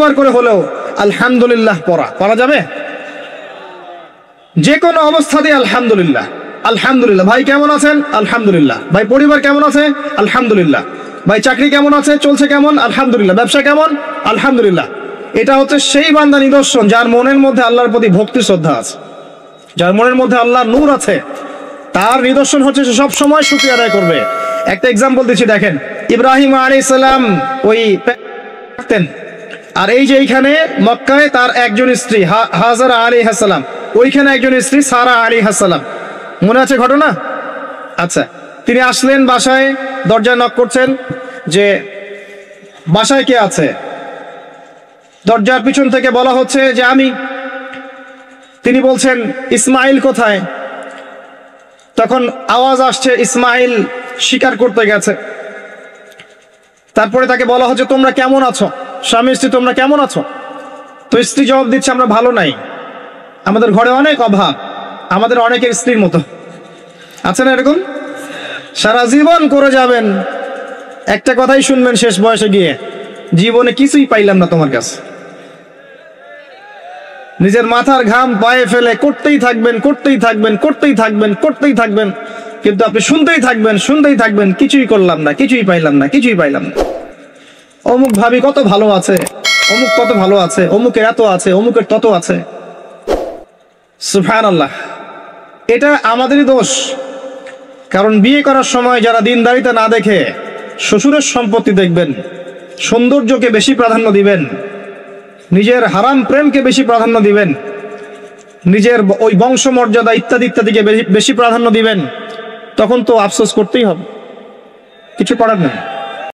বার করে হলেও আলহামদুলিল্লাহ পড়া যাবে? যে কোনো অবস্থাতে আলহামদুলিল্লাহ আলহামদুলিল্লাহ। ভাই কেমন আছেন? আলহামদুলিল্লাহ। ভাই পরিবার কেমন আছে? আলহামদুলিল্লাহ। ভাই চাকরি কেমন আছে, চলছে কেমন? আলহামদুলিল্লাহ। ব্যবসা কেমন? আলহামদুলিল্লাহ। এটা হচ্ছে সেই বান্দা নিদর্শন যার মনের মধ্যে আল্লাহর প্রতি ভক্তি শ্রদ্ধা আছে, যার মনের মধ্যে আল্লাহর নূর আছে। তার নিদর্শন হচ্ছে সে সব সময় শুকরিয়া আদায় করবে। একটা এক্সাম্পল দিচ্ছি, দেখেন ইব্রাহিম আলাইহিস সালাম ওই থাকতেন, আর এই যে এইখানে মক্কায় তার একজন স্ত্রী হাজারা আলাইহিস সালাম, ওইখানে একজন স্ত্রী সারা আলাইহিস সালাম। মনে আছে ঘটনা? আচ্ছা, তিনি আসলেন বাসায়, দরজায় নক করছেন যে বাসায় কে আছে? দরজার পিছন থেকে বলা হচ্ছে যে আমি। তিনি বলছেন ইসমাইল কোথায়? তখন আওয়াজ আসছে ইসমাইল শিকার করতে গেছে। তারপরে তাকে বলা হচ্ছে তোমরা কেমন আছো, স্বামী স্ত্রী তোমরা কেমন আছো? তো স্ত্রী জবাব দিচ্ছে আমরা ভালো নাই, আমাদের ঘরে অনেক অভাব, আমাদের অনেকের স্ত্রীর মতো। আছে না এরকম? সারা জীবন করে যাবেন, একটা কথাই শুনবেন শেষ বয়সে গিয়ে, জীবনে কিছুই পাইলাম না তোমার কাছে। নিজের মাথার ঘাম পায়ে ফেলে করতেই থাকবেন, করতেই থাকবেন, করতেই থাকবেন, করতেই থাকবেন, কিন্তু আপনি শুনতেই থাকবেন, শুনতেই থাকবেন, কিছুই করলাম না, কিছুই পাইলাম না, কিছুই পাইলাম না। অমুক ভাবি কত ভালো আছে, অমুক কত ভালো আছে, অমুকের এত আছে, অমুকের তত আছে। সুবহানাল্লাহ। এটা আমাদেরই দোষ। কারণ বিয়ে করার সময় যারা দিনদারিতা না দেখে শ্বশুরের সম্পত্তি দেখবেন, সৌন্দর্যকে বেশি প্রাধান্য দিবেন, নিজের হারাম প্রেমকে বেশি প্রাধান্য দিবেন, নিজের ওই বংশমর্যাদা ইত্যাদি ইত্যাদিকে বেশি প্রাধান্য দিবেন, তখন তো আফসোস করতেই হবে, কিছু করার নেই।